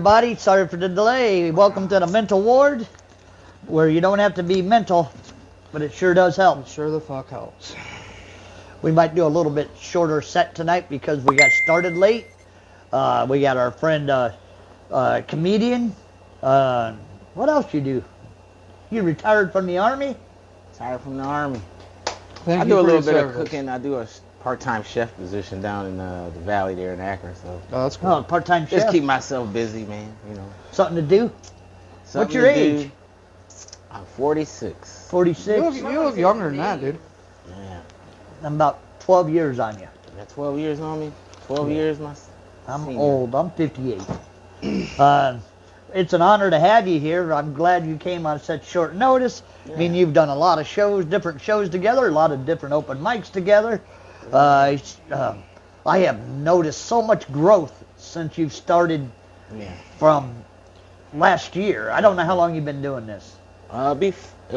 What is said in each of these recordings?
everybody. Sorry for the delay. Welcome to the mental ward, where you don't have to be mental, but it sure does help. It sure the fuck helps. We might do a little bit shorter set tonight because we got started late. We got our friend, comedian. What else you do? You retired from the Army? Retired from the Army. Thank I you do a for little your bit of service. cooking. I do a part-time chef position down in the valley there in Akron. So Oh, that's cool. Oh, part-time chef. just keep myself busy, man. You know. Something to do? Something What's your to age? do. I'm 46. 46? You look younger than that, dude. Yeah. I'm about 12 years on you. You got 12 years on me. 12 years, my. I'm senior. old. I'm 58. It's an honor to have you here. I'm glad you came on such short notice. I mean, Yeah. you've done a lot of shows, different shows together, a lot of different open mics together. I have noticed so much growth since you've started Yeah. from last year. I don't know how long you've been doing this, It'll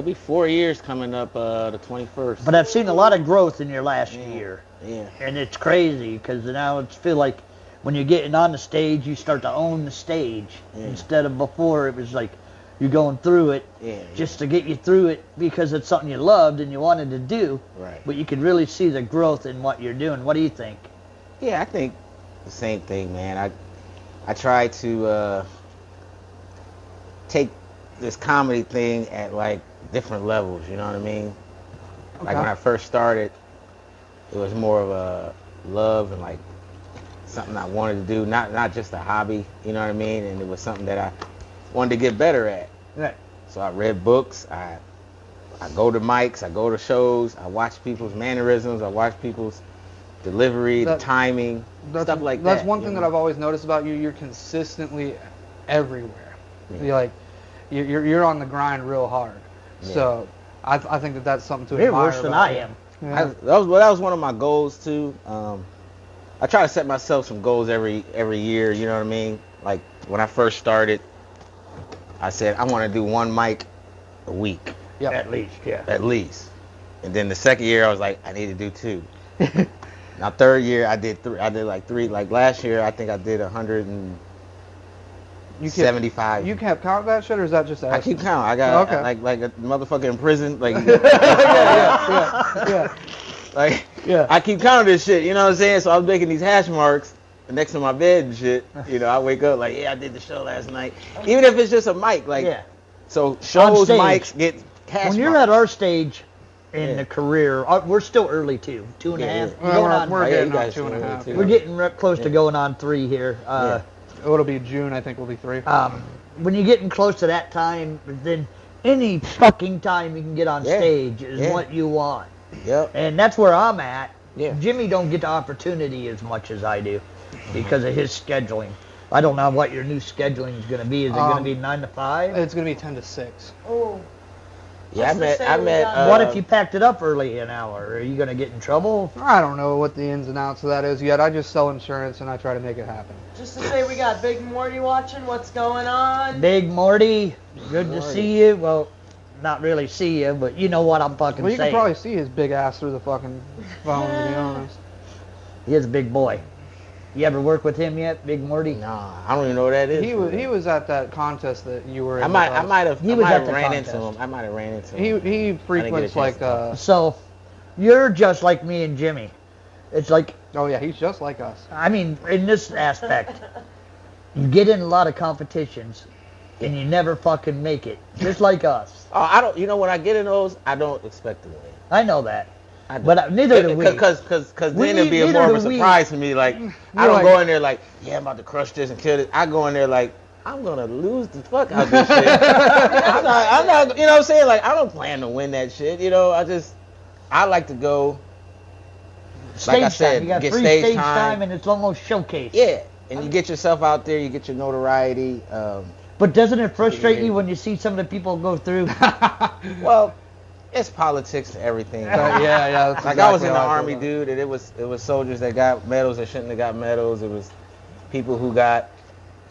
be 4 years coming up the 21st. but I've seen a lot of growth in your last Yeah. year. Yeah. And it's crazy because now it's feel like when you're getting on the stage, you start to own the stage Yeah. instead of before it was like you're going through it Yeah. just to get you through it because it's something you loved and you wanted to do. Right. But you could really see the growth in what you're doing. What do you think? Yeah, I think the same thing, man. I try to take this comedy thing at like different levels. You know what I mean? Like when I first started, it was more of a love and like something I wanted to do, not just a hobby. You know what I mean? And it was something that I wanted to get better at. Right. So I read books. I go to mics. I go to shows. I watch people's mannerisms. I watch people's delivery, the timing, stuff like that. That's one thing that I've always noticed about you. You're consistently everywhere. Yeah. You're on the grind real hard. Yeah. So I think that's something to You're admire worse than about I you. am. Yeah. that was one of my goals too. I try to set myself some goals every year. You know what I mean? Like when I first started, I said I want to do one mic a week Yep. At least, yeah. at least. And then the second year I was like, I need to do two. Now third year I did three. I did like three. Like last year I think I did 175. You kept count of that shit, or is that just I keep count. I got Okay. like a motherfucker in prison. Like yeah. like Yeah. I keep counting this shit. You know what I'm saying? So I was making these hash marks next to my bed and shit. You know, I wake up like, yeah, I did the show last night. Even if it's just a mic, like Yeah. so shows, stage. mics get hash When you're marks. at our stage in Yeah. the career, we're still early too. 2.5. Yeah, yeah. We're going on- We're Oh, yeah, getting you on guys 2.5. too. we're getting close to Yeah. going on 3 here. Yeah. It'll be June, I think. Will be 3. When you're getting close to that time, then any fucking time you can get on Yeah. stage is Yeah. what you want. Yep. And that's where I'm at. Yeah. Jimmy don't get the opportunity as much as I do because of his scheduling. I don't know what your new scheduling is going to be. Is it going to be 9 to 5? It's gonna be 10 to 6. Oh, Yeah, I met. What if you packed it up early an hour? Are you going to get in trouble? I don't know what the ins and outs of that is yet. I just sell insurance and I try to make it happen. just to say we got Big Morty watching. What's going on? Big Morty, good to see you. Well, not really see you, but you know what I'm fucking Well, you saying. can probably see his big ass through the fucking phone, to be honest. He is a big boy. You ever work with him yet, Big Morty? Nah, I don't even know what that is. He was at that contest that you were in. I with might us. have He was at the ran contest. into him. I might have ran into him. He frequents chance like to So, you're just like me and Jimmy. It's like, oh yeah, he's just like us. I mean, in this aspect, you get in a lot of competitions, and you never fucking make it. Just like us. Oh, I don't. You know, when I get in those, I don't expect to win. I know that. I don't. But neither do we. Because then it'd be neither more of a do we. surprise to me. Like I You're don't like- go in there like, yeah, I'm about to crush this and kill this. I go in there like, I'm gonna lose the fuck out of this shit. I'm not. You know what I'm saying? Like I don't plan to win that shit. You know, I like to go. Stage I said, time. You got get free stage stage time. time, and it's almost showcase. Yeah, and you get yourself out there. You get your notoriety. But doesn't it frustrate you when you see some of the people go through? Well, it's politics to everything. yeah. That's Like I was exactly in the how I feel army, about dude, and it was soldiers that got medals that shouldn't have got medals. It was people who got,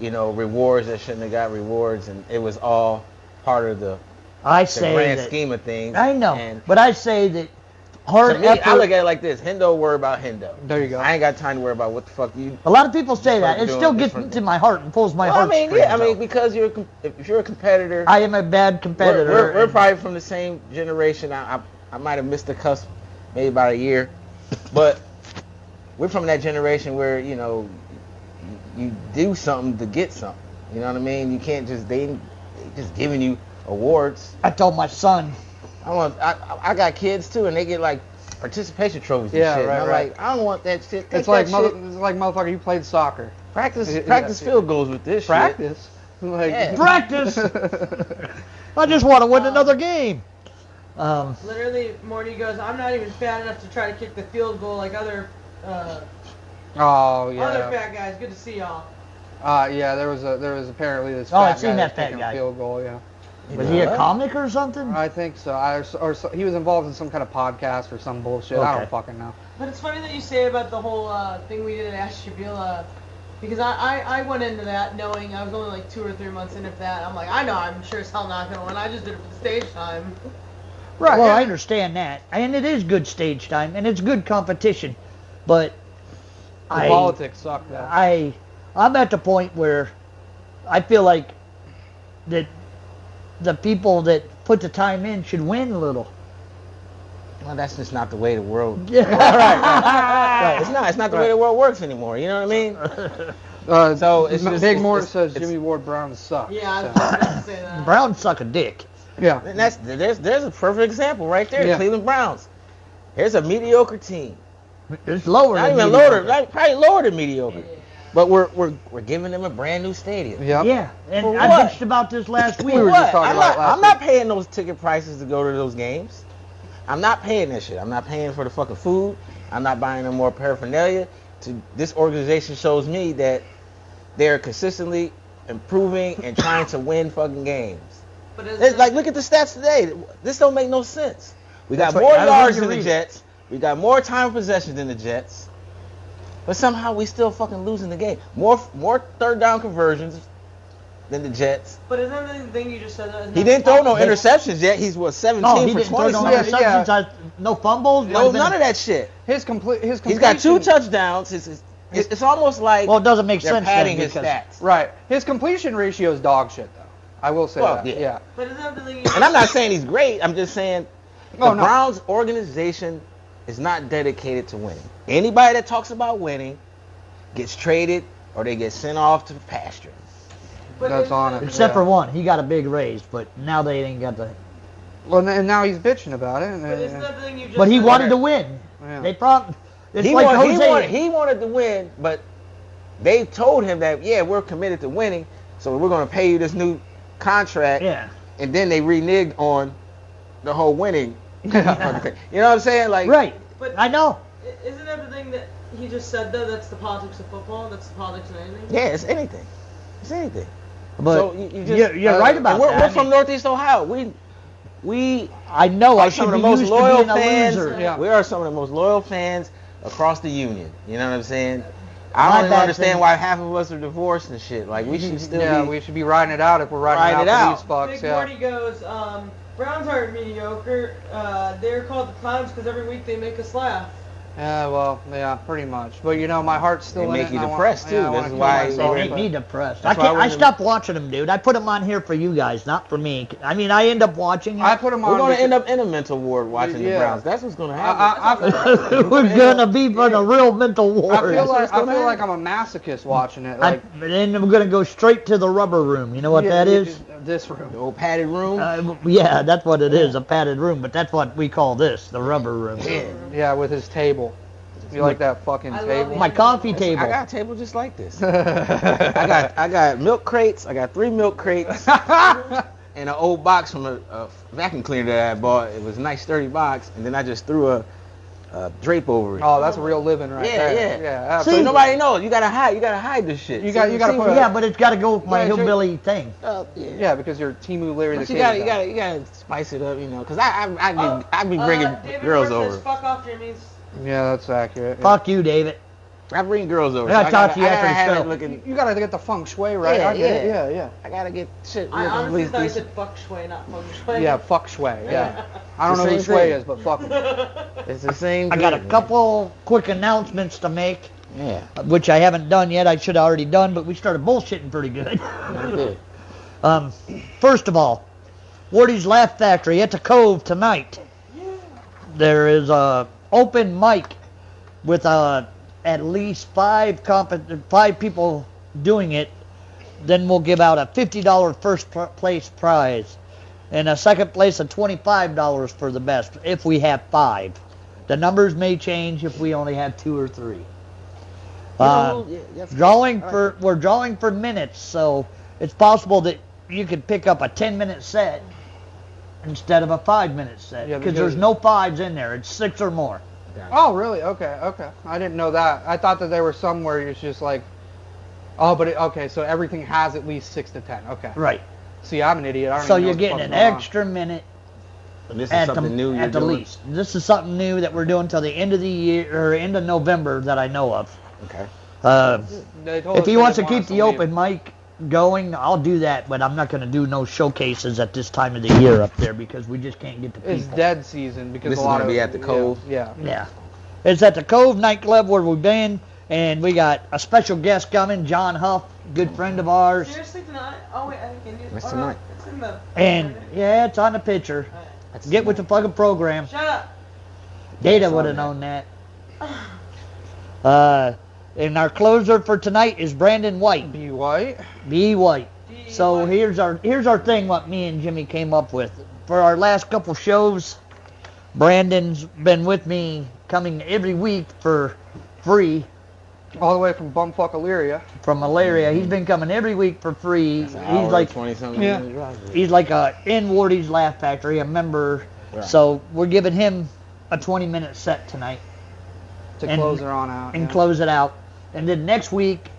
rewards that shouldn't have got rewards, and it was all part of the I grand say that. scheme of things. I know, And but I say that hard To me, effort. I look at it like this. Hendoh worry about Hendoh. There you go. I ain't got time to worry about what the fuck you... A lot of people say that. It doing still gets different to my heart and pulls my Well, I heart. mean, yeah, I mean, because if you're a competitor... I am a bad competitor. We're probably from the same generation. I might have missed the cusp maybe about a year. But we're from that generation where, you know, you do something to get something. You know what I mean? You can't just... They just giving you awards. I told my son. I got kids too, and they get like participation trophies and Yeah, shit. right, and I'm right. like, I don't want that shit. It's Take like that shit. motherfucker, you played soccer. Practice Yeah. field goals with this shit. Practice? Like, Yeah. Practice. I just want to win another game. Literally, Morty goes, I'm not even fat enough to try to kick the field goal like other Oh yeah. other fat guys. Good to see y'all. Yeah. There was apparently this. Oh, fat I've seen guy that was fat kicking guy. a field goal. Yeah. Was he a comic or something? I think so. He was involved in some kind of podcast or some bullshit. I Okay. don't fucking know. But it's funny that you say about the whole thing we did at Ash Shabila, because I went into that knowing I was only like 2 or 3 months into that. I'm like, I know I'm sure as hell not gonna win. I just did it for the stage time. Right. Well, I understand that, and it is good stage time, and it's good competition, but The politics suck though. I'm at the point where I feel like that the people that put the time in should win a little. Well, that's just not the way the world. Yeah, right. It's not the way the world works anymore. You know what I mean? So it's just Big Mort it's- says it's- Jimmy Ward Brown sucks. Yeah, I was So. just about to say that. Brown suck a dick. Yeah. And there's a perfect example right there. Yeah. Cleveland Browns. Here's a mediocre team. It's lower. Not than even mediocre. lower, probably lower than mediocre. But we're giving them a brand new stadium. Yep. Yeah, and For I what? bitched about this last week. We were just talking about it last I'm not paying those ticket prices to go to those games. I'm not paying that shit. I'm not paying for the fucking food. I'm not buying no more paraphernalia. This organization shows me that they're consistently improving and trying to win fucking games. But It's like, look at the stats today. This don't make no sense. We got That's what- more I was yards going to than the read it. Jets. We got more time of possession than the Jets. But somehow we still fucking losing the game. More third down conversions than the Jets. But isn't that the thing you just said? He didn't throw no interceptions yet. He's 17 No, he for didn't 20 throw no something. interceptions. No fumbles. No, none of that shit. His completion. He's got 2 touchdowns. It's almost like Well, it doesn't make they're sense padding then his because stats. Right. His completion ratio is dog shit though. I will say Well, that. yeah. Yeah. But isn't that the thing you And I'm not saying he's great. I'm just saying the Oh, no. Browns organization is not dedicated to winning. Anybody that talks about winning gets traded or they get sent off to pasture. But That's isn't on that- it. except Yeah. for one, he got a big raise, but now they ain't got the. Well, and now he's bitching about it. But isn't that the thing you just But he said? wanted to win. Yeah. They probably. It's He, like wanted, Jose. he wanted to win, but they told him that, yeah, we're committed to winning, so we're going to pay you this new contract. Yeah. And then they reneged on the whole winning. You know what I'm saying? Like, Right. But I know. Isn't that the thing that he just said though? That's the politics of football. That's the politics of anything. yeah, it's anything. It's anything. But So you just, you're right about and we're, that. We're from Northeast Ohio. We I know. I are should some of be the most used loyal to being a fans. loser. Yeah. We are some of the most loyal fans across the union. You know what I'm saying? My I don't even bad understand thing- why half of us are divorced and shit. Like we should still Yeah, be. we should be riding it out if we're riding Ride it it out out. for these fucks. Big Yeah. Morty goes, Browns aren't mediocre. They're called the clowns because every week they make us laugh. Yeah, well, yeah, pretty much. But you know, my heart's still They in make it. you and I depressed, want, too. Yeah, I This wanna is kill why myself, They they make but- me depressed. That's I why I can't. I wouldn't- stopped watching them, dude. I put them on here for you guys, not for me. I mean, I end up watching it. I put him on. We're going to because- end up in a mental ward watching the Yeah. Browns. That's what's going to happen. We're gonna be in a real mental war. I feel like gonna I'm a masochist watching it. Like, and then I'm gonna go straight to the rubber room. You know what yeah, that is? This room. The old padded room. Yeah, that's what it is, a padded room. But that's what we call this, the rubber room. Yeah, with his table. You like that fucking I love table? My coffee table. I got a table just like this. I got milk crates. I got 3 milk crates and an old box from a vacuum cleaner that I bought. It was a nice sturdy box, and then I just threw a drape over it. Oh, that's a real living right Yeah, there. yeah. Yeah, So absolutely. nobody knows. You gotta hide this shit. You gotta put a- Yeah, but it's got to go with my Yeah, sure. hillbilly thing. Yeah, because you're Timu Larry the But Kid. you gotta spice it up, you know, because I be bringing David girls Moore over. says, fuck off, Jimmy's. Yeah, that's accurate. Yeah. Fuck you, David. I bring girls over. I so talked to you I after gotta the have show. it looking. You gotta get the feng shui right. Yeah, I get it. yeah. Yeah. I gotta get shit. I looking at honestly least thought you decent. said fuck shui, not feng shui. Yeah, fuck shui. Yeah. I don't The know who same shui thing. is, but fuck him. It's the same. I got a thing, man. couple quick announcements to make, Yeah. which I haven't done yet. I should have already done, but we started bullshitting pretty good. I did. First of all, Wardy's Laugh Factory at the Cove tonight. There is a open mic with at least five people doing it. Then we'll give out a $50 first place prize, and a second place of $25 for the best if we have 5. The numbers may change if we only have 2 or 3. We're drawing for minutes, so it's possible that you could pick up a 10-minute set instead of a 5-minute set, Yeah, because there's no 5s in there. It's 6 or more. Oh, really? Okay. I didn't know that. I thought that there were some where it's just like, okay, so everything has at least 6 to 10. Okay. Right. See, I'm an idiot. I don't So even know you're what the getting fuck's an going on. extra minute And this is at something new you're at the doing? least. This is something new that we're doing till the end of the year, or end of November, that I know of. Okay. They told If us he they wants to didn't want keep us the leave. open mic going, I'll do that, but I'm not going to do no showcases at this time of the year up there because we just can't get the people. It's dead season because This a is lot gonna of be at the Cove? Yeah. Yeah. It's at the Cove nightclub where we've been, and we got a special guest coming, John Huff, good friend of ours. Seriously tonight? Oh wait, I think you. It's Oh, tonight. No, it's in the. And yeah, it's on the picture. Get with the fucking program. Shut up. Data It's would on have there. known that. And our closer for tonight is Brandon White. Be white. B. White. B. So White. here's our thing. What me and Jimmy came up with for our last couple shows. Brandon's been with me, coming every week for free All the way from bumfuck Illyria. from malaria. He's been coming every week for free. It's an He's hour, like 20-something Yeah. minute drive. he's like a in Wardy's Laugh Factory, a member. Right. So we're giving him a 20-minute set tonight To And- close her on out. and yeah. close it out. And then next week,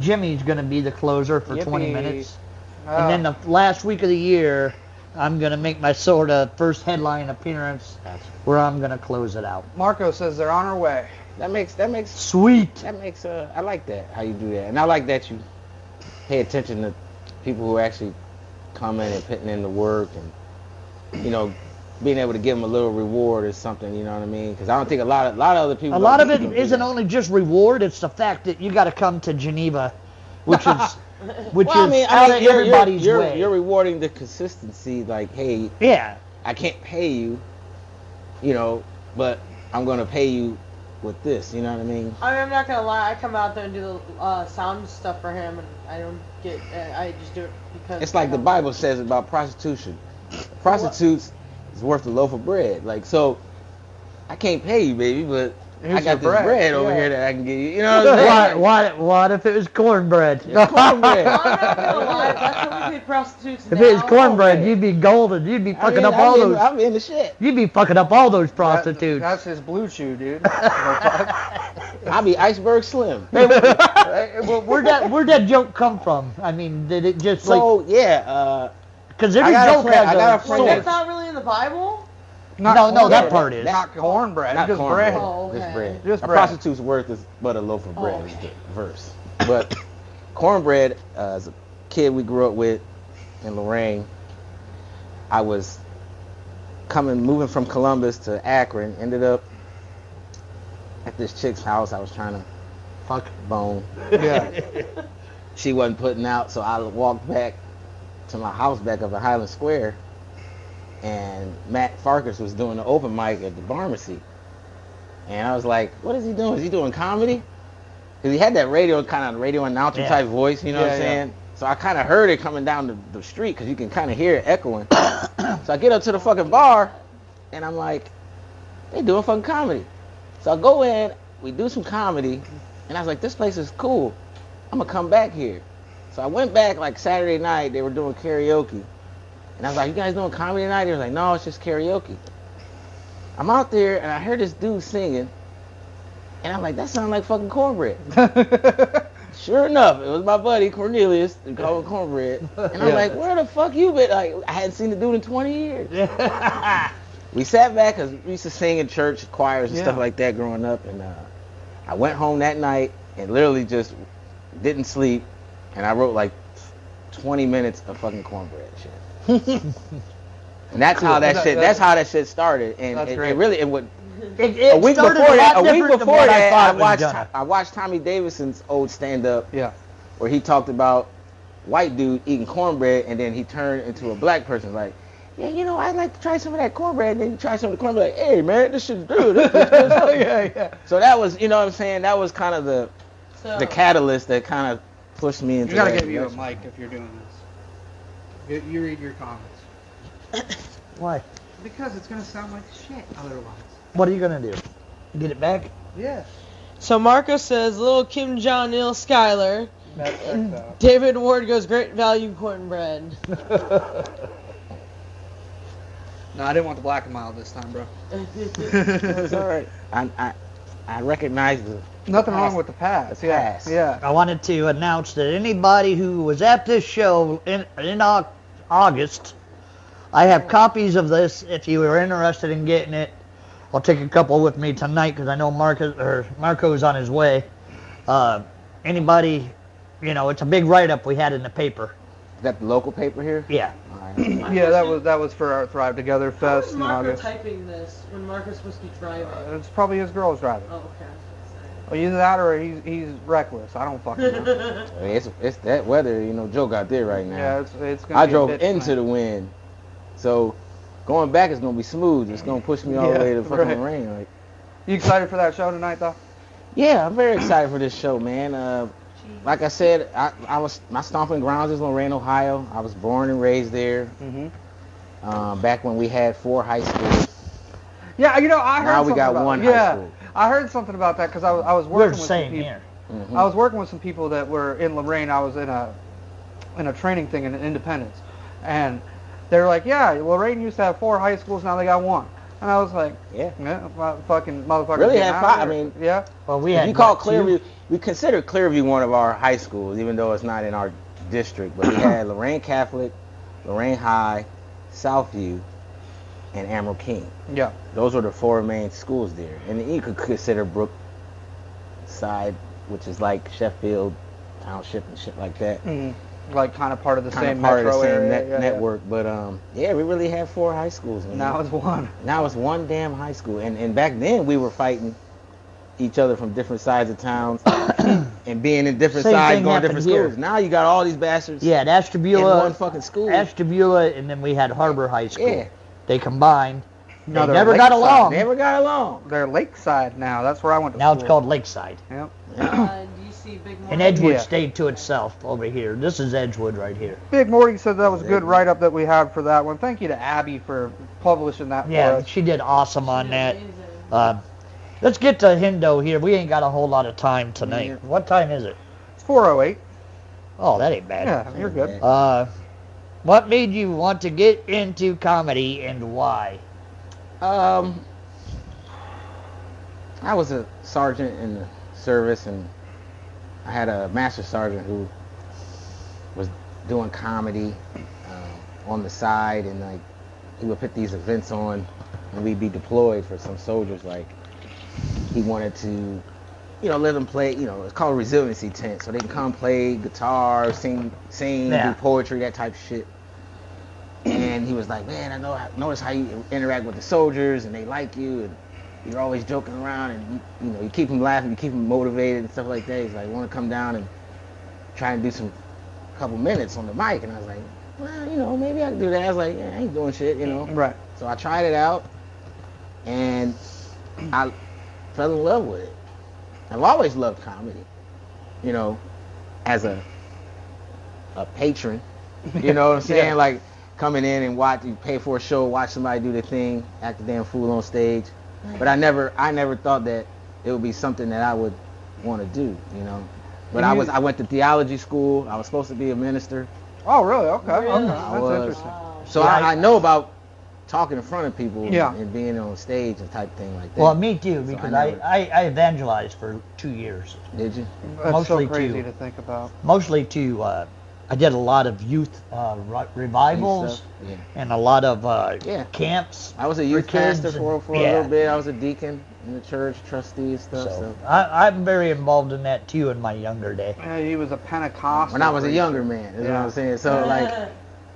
Jimmy's going to be the closer for 20 Yippee. minutes. Ah. And then the last week of the year, I'm going to make my sort of first headline appearance Gotcha. where I'm going to close it out. Marco says they're on her way. That makes Sweet. I like that, how you do that. And I like that you pay attention to people who actually come in and putting in the work, and, you know, being able to give them a little reward is something, you know what I mean? Because I don't think a lot of other people. A lot of don't it do isn't that. only just reward, it's the fact that you got to come to Geneva, which is Well, out of everybody's you're, way. You're rewarding the consistency, like, hey, Yeah. I can't pay you, you know, but I'm going to pay you with this, you know what I mean? I mean, I'm not gonna lie. I come out there and do the sound stuff for him, and I don't get. I just do it because. It's like the Bible says about prostitution. Prostitutes is worth a loaf of bread. Like, so, I can't pay you, baby, but Here's I got your this bread. bread over Yeah. here that I can give you. You know what I'm saying? What if it was cornbread? It's cornbread. Well, I'm not gonna lie. That's how we pay prostitutes If now. it was cornbred, Okay. you'd be golden. You'd be fucking up I'm all in, those. I'm in the shit. You'd be fucking up all those prostitutes. That's his blue chew, dude. I'll be Iceberg Slim. Well, where'd that joke come from? I mean, did it just So, yeah, because I every got a joke friend- has I got a a friend Well, source. that's not really in the Bible. No, that cornbread. part is. Not cornbread. not just cornbread. bread. Oh, Just okay. bread. Just a bread. prostitute's worth is but a loaf of bread Oh, is okay. the verse. But cornbread, as a kid we grew up with in Lorraine, I was moving from Columbus to Akron, ended up at this chick's house. I was trying to fuck bone. Yeah. She wasn't putting out, so I walked back to my house back up at Highland Square, and Matt Farkas was doing the open mic at the pharmacy. And I was like, what is he doing? Is he doing comedy? Because he had that radio announcer Yeah. type voice, you know what I'm Yeah, yeah. saying? So I kind of heard it coming down the street because you can kind of hear it echoing. So I get up to the fucking bar, and I'm like, they doing fucking comedy. So I go in, we do some comedy, and I was like, this place is cool. I'm gonna come back here. So I went back like Saturday night, they were doing karaoke. And I was like, you guys doing comedy tonight? They were like, no, it's just karaoke. I'm out there, and I heard this dude singing, and I'm like, that sounds like fucking cornbread. Sure enough, it was my buddy Cornelius, they call him Cornbread. And I'm Yeah. like, where the fuck you been? Like, I hadn't seen the dude in 20 years. We sat back because we used to sing in church choirs and Yeah. stuff like that growing up, and I went home that night and literally just didn't sleep, and I wrote like 20 minutes of fucking cornbread shit. And that's how that shit. That's how that shit started. And it really it would. It A week before started that, a lot different than what I thought it was gonna. I watched Tommy Davidson's old stand-up. Yeah. Where he talked about white dude eating cornbread, and then he turned into a black person. Like, yeah, you know, I'd like to try some of that cornbread. And then you try some of the cornbread. Like, hey, man, this shit's good. Yeah. So that was, you know what I'm saying? That was kind of the catalyst that kind of pushed me into. You gotta that give you a direction. mic if you're doing this. You read your comments. Why? Because it's gonna sound like shit otherwise. What are you gonna do? Get it back? Yeah. So Marco says, little Kim Jong-il Skyler. That checks out. David Ward goes, great value cornbread. No, I didn't want the black and mild this time, bro. It's all right. I recognize the Nothing past. wrong with the past. The past. Yeah. I wanted to announce that anybody who was at this show in August, I have copies of this if you are interested in getting it. I'll take a couple with me tonight because I know Marco's on his way. Anybody, you know, it's a big write-up we had in the paper. Is that the local paper here? Yeah. All right. Yeah, that was for our Thrive Together How Fest is in Marco August. typing this when Marco's supposed to be driving? It's probably his girl's driving. Oh, okay. Well, either that or he's reckless. I don't fucking know. I mean, it's that weather, you know, Joe got there right now. Yeah, it's gonna I be drove a bitch into tonight. the wind, so going back is gonna be smooth. It's gonna push me all the way to fucking right. rain. Like, You excited for that show tonight, though? yeah, I'm very excited for this show, man. Like I said, my stomping grounds is Lorain, Ohio. I was born and raised there. Mm-hmm. Back when we had 4 high schools. Yeah, you know, I heard Now we something got about, one high yeah, school. I heard something about that because I was We're working the with same some people. here. Mhm. I was working with some people that were in Lorain. I was in a training thing in Independence, and they were like, "Yeah, Lorain used to have 4 high schools. Now they got 1." And I was like, Yeah. fucking motherfucker." Really had 5. I mean, yeah. Well, we if had you call what, Clearview, two? we consider Clearview one of our high schools, even though it's not in our district. But we had Lorain Catholic, Lorain High, Southview, and Emerald King. Yeah. Those were the 4 main schools there. And then you could consider Brookside, which is like Sheffield Township and shit like that. Mm-hmm. Like kind of part of the Kind same of part metro of the same area. Yeah, network. But yeah, we really had 4 high schools. Yeah. Man. Now it's 1. Now it's 1 damn high school. And back then we were fighting each other from different sides of towns and being in different Same sides, thing going to happened different here. schools. Now you got all these bastards Yeah, at in Ashtabula, one fucking school. and then we had Harbor High School. Yeah. They combined. No, They they're never got Lakeside. along. Never got along. They're Lakeside now. That's where I went to Now school. it's called Lakeside. Yep. Do you see Big Morty? And Edgewood Yeah. stayed to itself over here. This is Edgewood right here. Big Morty said that was a good write-up that we had for that one. Thank you to Abby for publishing that for Yeah, us. she did awesome on that. Amazing. Let's get to Hendoh here. We ain't got a whole lot of time tonight. Yeah. What time is it? It's 4:08. Oh, that ain't bad. Yeah, you're good. What made you want to get into comedy and why? I was a sergeant in the service, and I had a master sergeant who was doing comedy on the side, and like he would put these events on, and we'd be deployed for some soldiers. Like he wanted to, you know, let them play. You know, it's called resiliency tent, so they can come play guitar, sing, Yeah. do poetry, that type of shit. And he was like, man, I notice how you interact with the soldiers, and they like you, and you're always joking around, and you know, you keep them laughing, you keep them motivated and stuff like that. He's like, want to come down and try and do some couple minutes on the mic, and I was like, well, you know, maybe I can do that. I was like, yeah, I ain't doing shit, you know. Right. So I tried it out, and I fell in love with it. I've always loved comedy, you know, as a patron. You know what I'm saying? Yeah. Like coming in and watch, you pay for a show, watch somebody do their thing, act a damn fool on stage. But I never thought that it would be something that I would want to do, you know. But I went to theology school. I was supposed to be a minister. Oh, really? Okay. Really? Okay. I That's was. interesting. Wow. So Yeah, I know about talking in front of people Yeah. and being on stage and type thing like that. Well, me too, So because never- I evangelized for 2 years. Did you? That's Mostly so crazy too. to think about. Mostly I did a lot of youth revivals Stuff? Yeah. and a lot of Yeah. camps. I was a youth kids pastor for a yeah. little bit. I was a deacon. in the church, trustee and stuff. So I'm very involved in that too in my younger day. He was a Pentecostal. when I was a younger man, is what I'm saying. So like,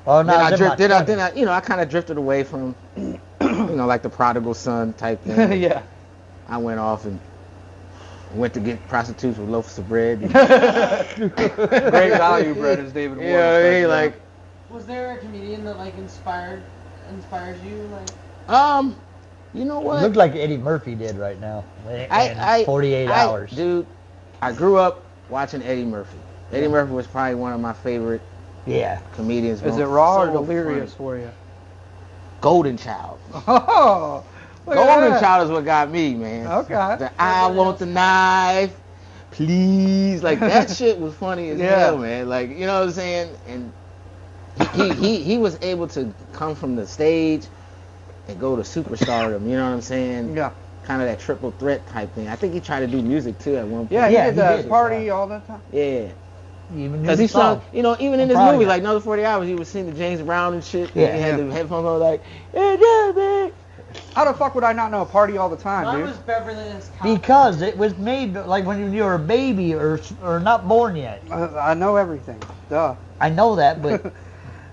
Oh, no, then I I was in my drifted. 20s. I kind of drifted away from, like the prodigal son type thing. Yeah. I went off and went to get prostitutes with loaves of bread. Great value bread, as David Warren said. Like, Was there a comedian that like inspires you? Like, you know what? Looked like Eddie Murphy did right now. In 48 hours. Dude, I grew up watching Eddie Murphy. Eddie Murphy was probably one of my favorite comedians. Is it raw or So delirious funny. for you? Golden Child. Oh, look at Golden that. Child is what got me, man. Okay. The I want the knife, please. Like that shit was funny as hell, man. Like, you know what I'm saying? And he was able to come from the stage and go to superstardom. You know what I'm saying? Yeah. Kind of that triple threat type thing. I think he tried to do music too at one point. Yeah, he did the did. party all the time. Yeah. Even Because he he sung, you know, even in this proud of movie, it. like Another 40 Hours, he was singing James Brown and shit. Yeah. And he had the headphones on like, hey, yeah, man. How the fuck would I not know party all the time, mine dude? was Beverly Hills Cop. Because it was made like when you were a baby or not born yet. I know everything. Duh. I know that, but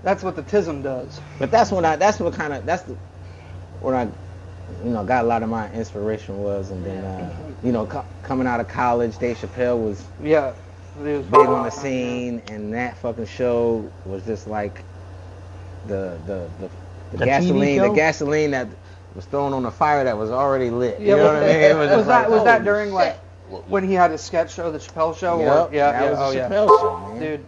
That's what the tism does. But that's what got a lot of my inspiration was. And then, coming out of college, Dave Chappelle was Yeah. It was big on the scene, and that fucking show was just like the The gasoline, TV show? the gasoline that was thrown on the fire that was already lit. Yeah, You know what I mean? It was, was just that like, that holy during shit. like when he had his sketch show, the Chappelle show? Yep, Or, yeah, that yeah, was oh the yeah. Chappelle show, man. Dude, that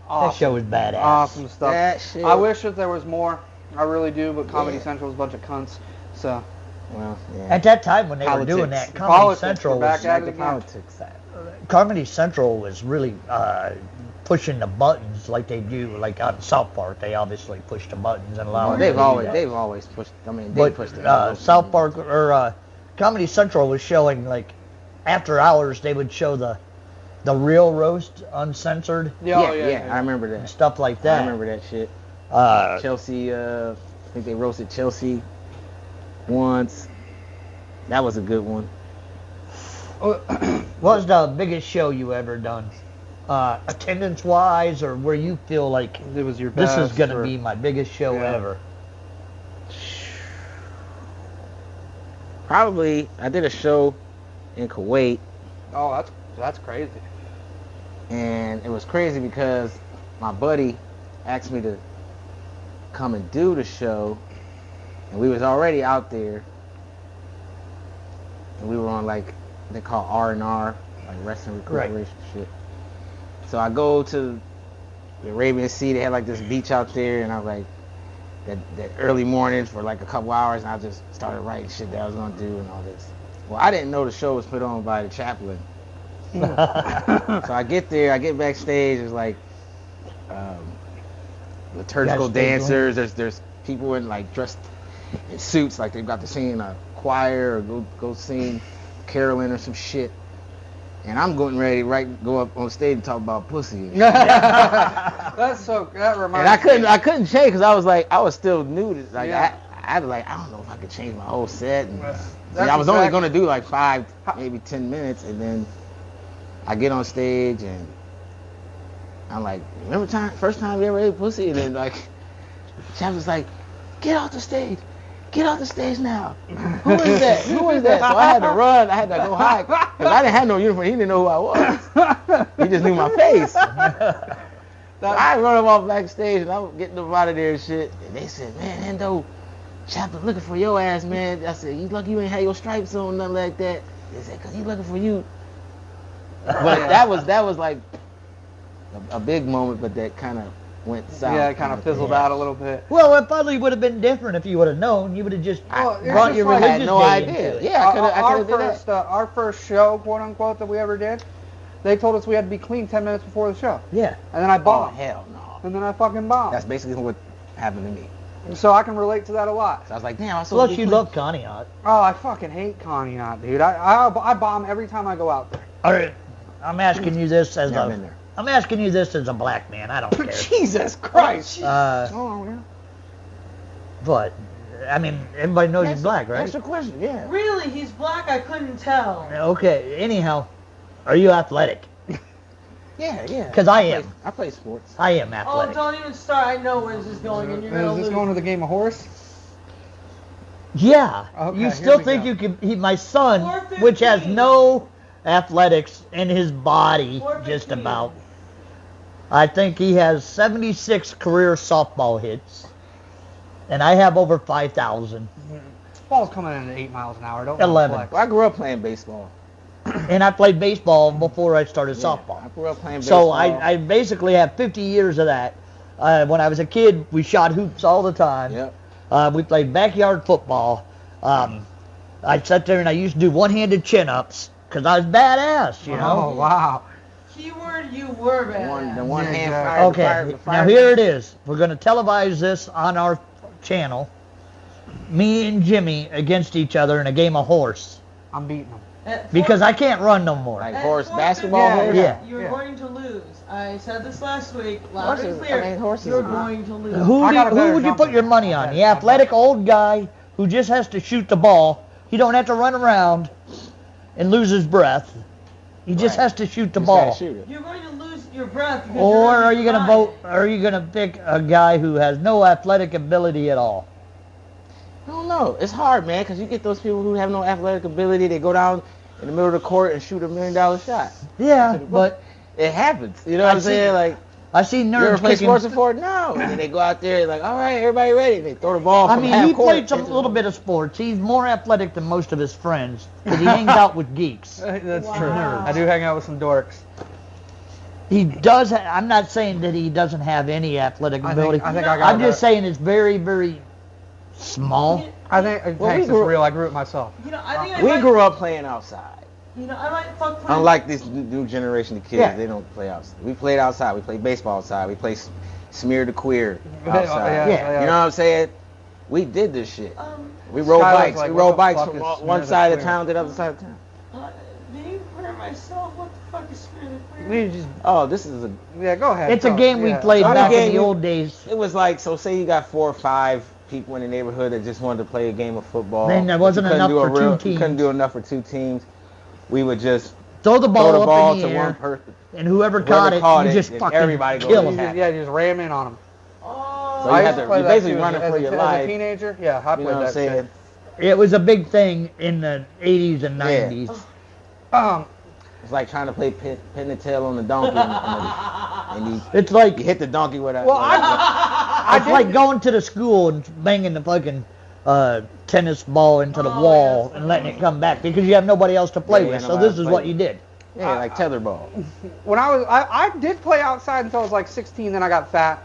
awesome. show was badass. Awesome stuff. That shit. I wish that there was more. I really do, but Comedy Central is a bunch of cunts. So Well, yeah. At that time when they were doing Politics. that, Comedy Politics, Central we're back was at Back it to again. politics. Comedy Central was really pushing the buttons like they do, like on South Park. They obviously push the buttons and allow. Well, them to do that. they've always pushed. I mean, they pushed it. But South Park or Comedy Central was showing like after hours they would show the real roast uncensored Yeah, I remember and that. stuff like that. I remember that shit. Uh, Chelsea, I think they roasted Chelsea once. That was a good one. what was the biggest show you ever done? Attendance wise, or where you feel like it was your this best. is gonna or- be my biggest show Yeah. ever? Probably, I did a show in Kuwait, Oh, that's crazy. and it was crazy because my buddy asked me to come and do the show, and we was already out there, and we were on like they call R&R, like wrestling recuperation shit. So I go to the Arabian Sea. They had like this beach out there, and I was like that early morning for like a couple hours, and I just started writing shit that I was gonna do and all this. Well, I didn't know the show was put on by the chaplain. So I get there, I get backstage. There's like liturgical Backstage dancers. There's people in like dressed in suits, like they've got to sing in a choir or go sing caroling or some shit. And I'm getting ready to go up on stage and talk about pussy. And shit. That reminds And me. I couldn't change because I was still new to like Yeah. I was like I don't know if I could change my whole set. And That's I was only exactly- gonna do like 5, maybe 10 minutes, and then I get on stage and I'm like, remember first time you ever ate pussy? And then like, Chap was like, get off the stage. Get off the stage now. Who is that? Who is that? So I had to run. I had to go hide because I didn't have no uniform. He didn't know who I was. He just knew my face. So I run him off backstage and I'm getting them out of there and shit. And they said, man, Hendoh, Chapter looking for your ass, man. I said, you lucky you ain't had your stripes on, nothing like that. They said, cause he looking for you. But that was like a big moment, but that kind of went south. Yeah, it kind of fizzled out a little bit. Well, it probably would have been different if you would have known. You would have just Well, it's brought just your like- religious I had no day idea. into it. Yeah, I could have did that. Our first show, quote unquote, that we ever did, they told us we had to be clean 10 minutes before the show. Yeah. And then I Oh, bombed. hell no. And then I fucking bombed. That's basically what happened to me. And so I can relate to that a lot. So I was like, damn, I was so Plus, you love Conneaut. Oh, I fucking hate Conneaut, dude. I bomb every time I go out there. All right. I'm asking you this as Never been there. I'm asking you this as a black man. I don't care. Jesus Christ. Uh, Oh, yeah. but I mean, everybody knows he's black, right? That's your question, yeah. Really, he's black. I couldn't tell. Okay. Anyhow, are you athletic? Yeah, yeah. 'Cause I am. I play sports. I am Oh, athletic. don't even start. I know where this is going, and you're gonna Is this lose. going to the game of horse? Yeah. Okay, You here still we think go. you could? My son, 4:15. which has no athletics in his body, 4:15. just about. I think he has 76 career softball hits, and I have over 5,000. Ball's coming in at 8 miles an hour. Don't 11. flex. Well, I grew up playing baseball. And I played baseball before I started softball. I grew up playing baseball. So I basically have 50 years of that. When I was a kid, we shot hoops all the time. Yep. We played backyard football. I sat there and I used to do one-handed chin-ups because I was badass, you know. Oh, wow. Keyword: you were bad. The one Yeah, hand exactly. fire. Okay, the fire now here it is. We're going to televise this on our channel. Me and Jimmy against each other in a game of horse. I'm beating him. Because I can't run no more. Like At horse 4:15, basketball. Yeah, horse? yeah. You're Yeah. going to lose. I said this last week, loud and Horses- clear. I mean, horses You're are not- going to lose. Who, I got a who better would you jumper. put your money on? I The bet. athletic old guy who just has to shoot the ball. He don't have to run around and lose his breath. He just Right. has to shoot the You just gotta ball. shoot it. You're going to lose your breath. Because Or you're are you going to dying. vote? Are you going to pick a guy who has no athletic ability at all? I don't know. It's hard, man, because you get those people who have no athletic ability. They go down in the middle of the court and shoot $1 million shot. Yeah, but It happens. You know what I'm see- saying? Like, I see you ever nerds play kicking. sports before? No. And then they go out there like, all right, everybody ready. They throw the ball I from mean, half he court played some into little the- bit of sports. He's more athletic than most of his friends because he hangs out with geeks. That's Wow. true. Nerds. I do hang out with some dorks. He does. I'm not saying that he doesn't have any athletic I ability. think I got I'm just that. saying it's very, very small. I think Well, Hanks we is grew- real. I grew it myself. You know, I think I We might, grew up playing outside. You know, I might fuck putting- Unlike this new generation of kids, Yeah. they don't play outside. We played outside. We played baseball outside. We played smear the queer Yeah, outside. Yeah. You know what I'm saying? We did this shit. We Skylar's rode bikes. like, we what rode the bikes fuck from is one Smear the side of Queer? town to the other side of town. Being for myself, what the fuck is Smear the We Queer? just Oh, this is a. yeah. Go ahead. It's a go. game we Yeah. played It's back a in game the we- old days. It was like, so say you got 4 or 5 people in the neighborhood that just wanted to play a game of football. Then there but wasn't you couldn't enough do for two You teams. couldn't do enough for 2 teams. We would just Throw the ball throw the up ball in to the one air, person. and whoever Whoever caught it, caught you it, just then fucking everybody goes kill to him. half. Yeah, you just ram in on them. Oh, So you I had used to- play you're that basically too. running as for a, your as life. a teenager, yeah, I You played know what I'm that saying? shit. It was a big thing in the 80s and Yeah. 90s. It's like trying to play pin the tail on the donkey, and It's like you hit the donkey with a. Well, it's like going to the school and banging the fucking tennis ball into the Oh, wall yeah. and letting it come back because you have nobody else to play Yeah, with. yeah, So nobody this to is play what with. you did. Yeah, like tetherball. When I did play outside until I was like 16. Then I got fat,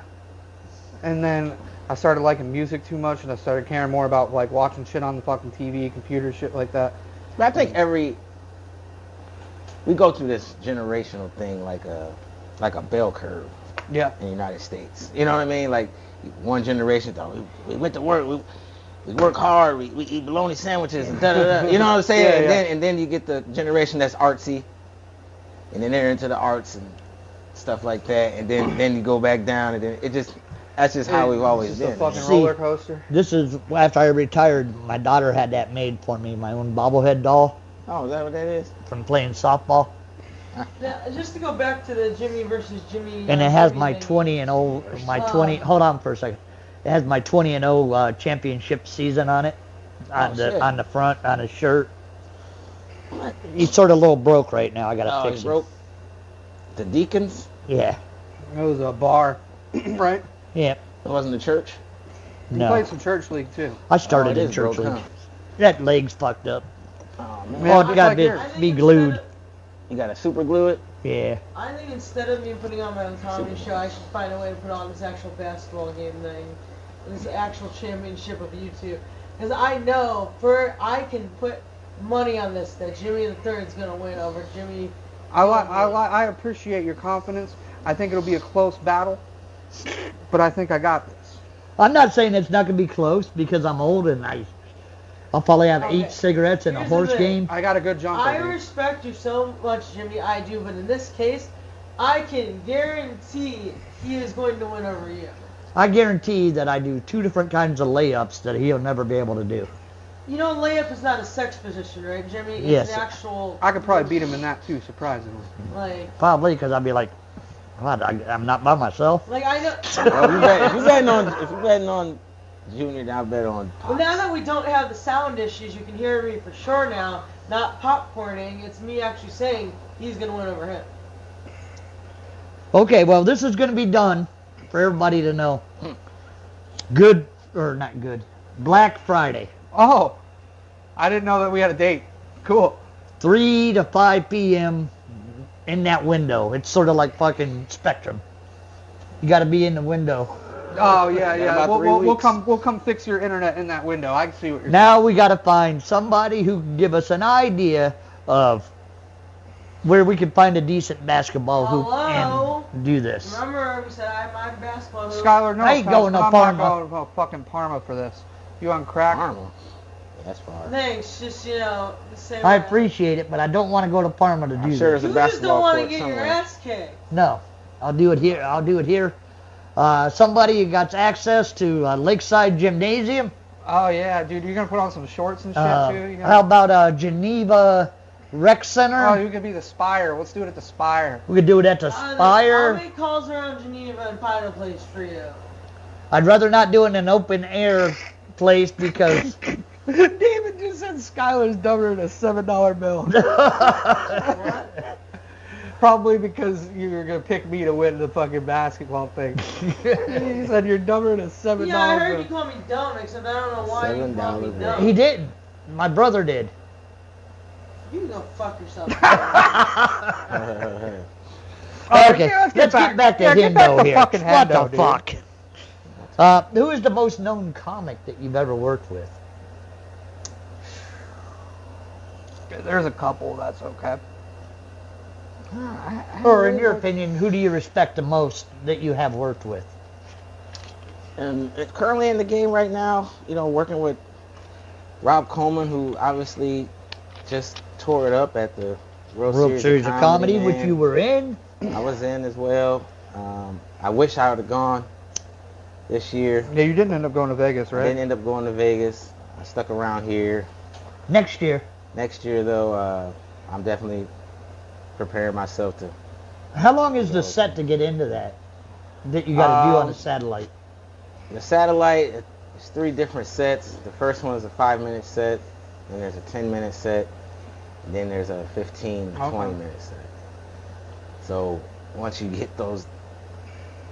and then I started liking music too much, and I started caring more about like watching shit on the fucking TV, computer, shit like that. But I think we go through this generational thing like a bell curve Yeah. in the United States. You know what I mean? Like one generation, we went to work, we work hard, we eat bologna sandwiches and da da da. You know what I'm saying? Yeah, yeah. And then you get the generation that's artsy, and then they're into the arts and stuff like that, and then you go back down, and then that's just how we've always It's been. just a fucking See, roller coaster. This is after I retired. My daughter had that made for me, my own bobblehead doll Oh, is that what that is? from playing softball, Now, just to go back to the Jimmy versus Jimmy. and it has Jimmy my thing. 20 and 0. My 20. Hold on for a second. It has my 20 and 0 championship season on it, on shit. the front on his shirt. He's sort of a little broke right now. I gotta Oh, fix he him. broke the deacons. Yeah, It was a bar, right? yeah. It wasn't the church. You No, played some church league too. I started Oh, it in is church broke, league. huh? That leg's fucked up. Oh Man, man, Oh, just it got like yours. I think be instead glued. of- you gotta super glue it. Yeah. I think instead of me putting on my own comedy show, I should find a way to put on this actual basketball game thing, this actual championship of YouTube, because I know I can put money on this that Jimmy the Third's gonna win over Jimmy. I appreciate your confidence. I think it'll be a close battle, but I think I got this. I'm not saying it's not gonna be close because I'm old and I'll probably have Okay. 8 cigarettes in a Here's the horse thing. game. I got a good jumper. I dude. respect you so much, Jimmy. I do, but in this case, I can guarantee he is going to win over you. I guarantee that I do 2 different kinds of layups that he'll never be able to do. You know, layup is not a sex position, right, Jimmy? It's Yes. an actual... I could probably beat him in that too, surprisingly. Like, Probably because I'd be like, what, I'm not by myself. like I know... Well, if you're betting on Junior, then I bet on Pops. Well, now that we don't have the sound issues, you can hear me for sure now. Not popcorning. It's me actually saying he's going to win over him. Okay, well, this is going to be done for everybody to know. Good, or not good, Black Friday. Oh, I didn't know that we had a date. Cool. 3 to 5 p.m. in that window. It's sort of like fucking Spectrum. You got to be in the window. Oh yeah, yeah. about 3 We'll weeks. come fix your internet in that window. I can see what you're Now we got to find somebody who can give us an idea of where we can find a decent basketball hoop Hello? and do this. Remember, we said I'm basketball. saying. Skylar, no, I ain't Skylar, going to I'm Parma. not going to fucking Parma for this. You on crack? Parma. That's far. Thanks, just, you know, the same I way. appreciate it, but I don't want to go to Parma to do I'm sure this. there's a You just don't basketball want to court get your somewhere. ass kicked. No, I'll do it here. I'll do it here. Somebody who got access to Lakeside Gymnasium. Oh yeah, dude, you're gonna put on some shorts and shit too. You How gonna... about Geneva Rec Center? Oh, you could be the Spire. Let's do it at the Spire. We could do it at the I'll Spire. make calls around Geneva and find a place for you. I'd rather not do it in an open air place because David just said Skylar's dumber than a $7 bill. What? Probably because you were gonna pick me to win the fucking basketball thing. He said you're dumber than a $7 Yeah, I heard bill. you call me dumb, except I don't know why you call me $7 dumb. he didn't. My brother did. You can go fuck yourself. Okay, let's let's get back to yeah, get back Hendoh to here. fucking What Hendoh, the dude. fuck? Who is the most known comic that you've ever worked with? There's a couple. That's okay. Or in your opinion, who do you respect the most that you have worked with? And currently in the game right now, you know, working with Rob Coleman, who obviously just tore it up at the World Series of Comedy, which man. you were in. I was in as well. I wish I would have gone this year. Yeah, you didn't end up going to Vegas, I right? didn't end up going to Vegas. I stuck around here. Next year. Next year, though, I'm definitely preparing myself to. How long is the set to get into that you got to do on the satellite? The satellite, it's 3 different sets. The first one is a 5-minute set, then there's a 10-minute set, and then there's a 15, 20-minute set. So once you get those,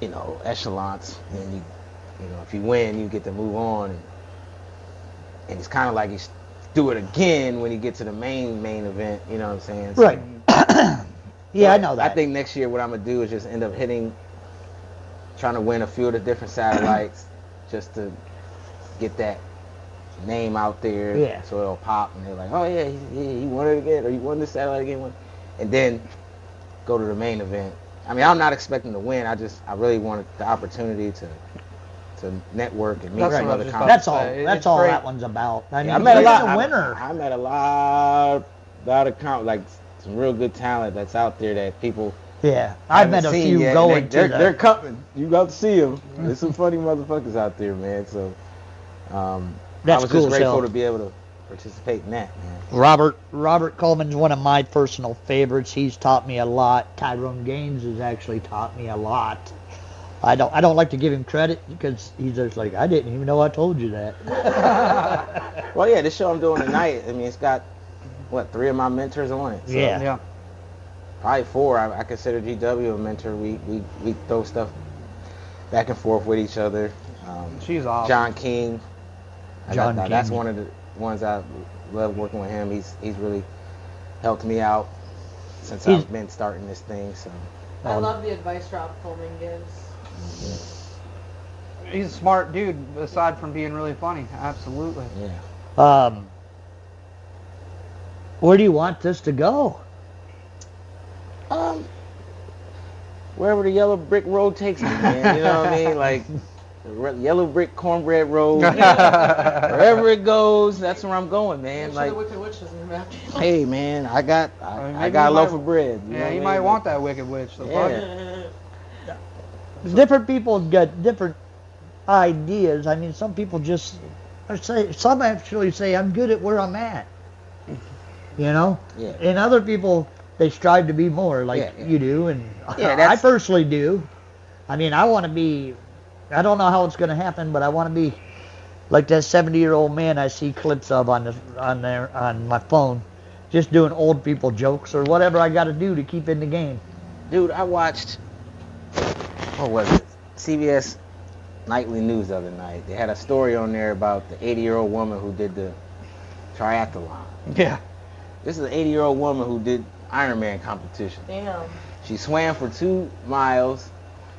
you know, echelons, then you know, if you win, you get to move on, and it's kind of like you do it again when you get to the main event. You know what I'm saying? So- Right. Yeah, I know that. I think next year what I'm gonna do is just end up trying to win a few of the different satellites, just to get that name out there. Yeah. So it'll pop, and they're like, oh yeah, he won it again, or he won this satellite again, and then go to the main event. I mean, I'm not expecting to win. I really wanted the opportunity to network and meet That's some what I other was just comics. That's all. It's That's all great. that one's about. I mean, Yeah, I met a you're lot. the winner. I met a lot of like some real good talent that's out there that people. Yeah, I've met haven't a seen few yet, and going they're, to the. they're coming. You got to see them. There's some funny motherfuckers out there, man. So I That's was cool just as hell. grateful to be able to participate in that, man. Robert Coleman's one of my personal favorites. He's taught me a lot. Tyrone Gaines has actually taught me a lot. I don't like to give him credit because he's just like, I didn't even know I told you that. Well, yeah, this show I'm doing tonight. I mean, it's got 3 of my mentors on it. So Yeah. Yeah. Probably 4. I consider GW a mentor. We throw stuff back and forth with each other. She's awesome. John King. John That's King. one of the ones I love working with him. He's really helped me out since I've been starting this thing. So I love the advice Rob Coleman gives. He's a smart dude, aside from being really funny. Absolutely. yeah. Where do you want this to go? Wherever the yellow brick road takes me, man. You know what I mean? Like yellow brick cornbread road. Wherever it goes, that's where I'm going, man. Make sure Like, the Wicked Witch doesn't come after you. hey, man, I got maybe a you loaf might- of bread. You know Yeah, what you I might mean? want that Wicked Witch. So Yeah. fuck it. Different people got different ideas. I mean, some people just some actually say I'm good at where I'm at. You know, Yeah. And other people, they strive to be more, like you do, and I personally do. I mean, I want to be. I don't know how it's going to happen, but I want to be like that 70-year-old man I see clips of on my phone, just doing old people jokes or whatever I got to do to keep in the game. Dude, I watched, what was it? CBS Nightly News the other night. They had a story on there about the 80-year-old woman who did the triathlon. Yeah. This is an 80-year-old woman who did Ironman competition. Damn. She swam for 2 miles.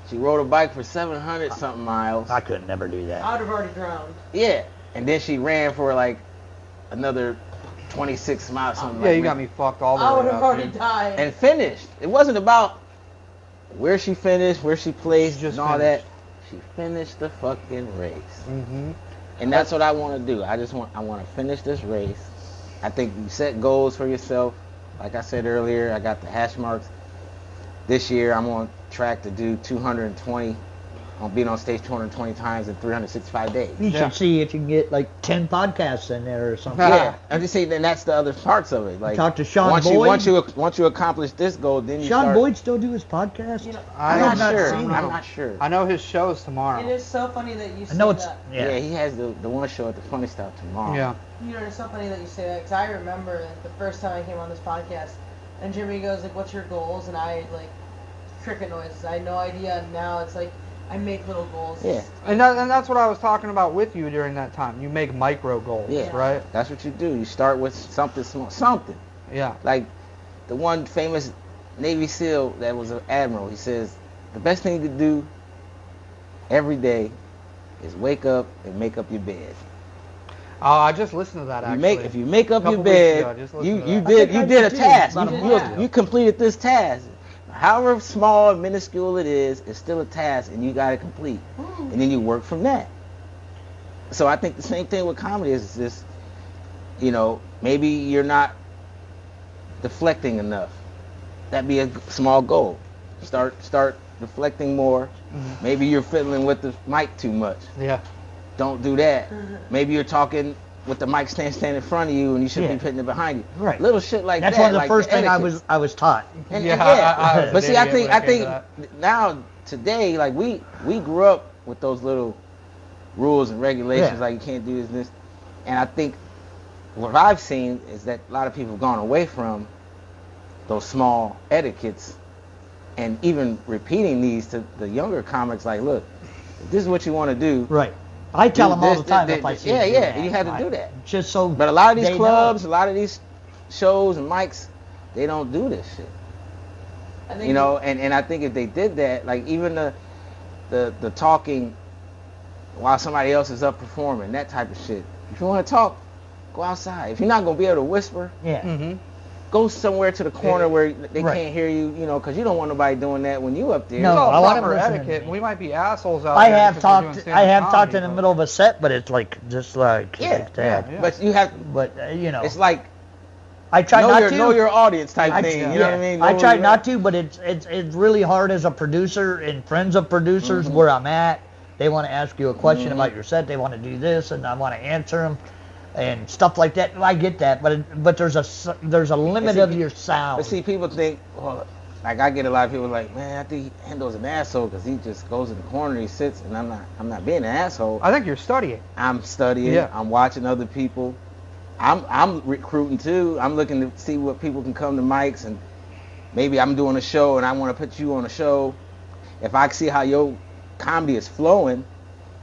She rode a bike for 700 something miles. I could never do that. I would have already drowned. Yeah. And then she ran for like another 26 miles, something like that. Yeah, you got me fucked all the way I would have up, already dude. died. And finished. It wasn't about where she finished, where she placed, Just and all finished. that. She finished the fucking race. Mm-hmm. And that's what I want to do. I want to finish this race. I think you set goals for yourself. Like I said earlier, I got the hash marks. This year, I'm on track to do 220. I'm being on stage 220 times in 365 days. You should see if you can get like 10 podcasts in there or something. Yeah, I'm just saying. Then that's the other parts of it. Like Talk to Sean once Boyd. once you accomplish this goal, then you Sean start. Boyd still do his podcast? You know, I'm have not not sure. seen I'm him. not sure. I know his show's tomorrow. it is so funny that you I say know it's that. Yeah, he has the one show at the Funny Stop tomorrow. Yeah. You know, it's so funny that you say that because I remember like, the first time I came on this podcast, and Jimmy goes like, "What's your goals?" And I like cricket noises. I had no idea. And now it's like I make little goals. Yeah. And that's what I was talking about with you during that time. You make micro goals, Yeah. right? That's what you do. You start with something small, something. Yeah. Like the one famous Navy SEAL that was an admiral. He says the best thing you could do every day is wake up and make up your bed. Oh, I just listened to that actually. If you make up your Couple weeks bed, ago, I just listened to you that. did I a did too, task. about a You, month ago. you completed this task. However small and minuscule it is, it's still a task, and you got to complete. And then you work from that. So I think the same thing with comedy is just, maybe you're not deflecting enough. That'd be a small goal. Start deflecting more. Mhm. Maybe you're fiddling with the mic too much. Yeah. Don't do that. Maybe you're talking with the mic stand in front of you, and you should be putting it behind you. Right. Little shit like That's that. one of the like first things etiquette. I was taught. And, Yeah, and I was but see, an I idiot think when it came to now today, like we grew up with those little rules and regulations, Yeah. like you can't do this, and I think what I've seen is that a lot of people have gone away from those small etiquettes, and even repeating these to the younger comics. Like, look, if this is what you want to do. Right. I tell do them all this, the time this, if I this. see Yeah, them yeah, doing you that. have to do that. Just so. But a lot of these they know. clubs, a lot of these shows and mics, they don't do this shit. I think And I think if they did that, like even the talking while somebody else is up performing, that type of shit. If you want to talk, go outside. If you're not gonna be able to whisper, Yeah. Mm-hmm. go somewhere to the corner where they Right. can't hear you, because you don't want nobody doing that when you up there. No, It's all I want proper them listening to etiquette. me. We might be assholes out I there have because we're doing talked. stand-up I have comedy, talked in the but- middle of a set, but it's like just like Yeah, that. yeah. But you have, But it's like I try not to. know your audience type I, thing. yeah. You know what I mean? I Know try your- not to, but it's really hard as a producer and friends of producers where I'm at. They want to ask you a question about your set. They want to do this, and I want to answer them, and stuff like that. I get that, but there's a limit see, of your sound. But see, people think, well, like I get a lot of people like, man, I think Hendoh's an asshole because he just goes in the corner, he sits, and I'm not being an asshole. I think you're studying. I'm studying. Yeah. I'm watching other people. I'm recruiting too. I'm looking to see what people can come to mics, and maybe I'm doing a show and I want to put you on a show. If I see how your comedy is flowing,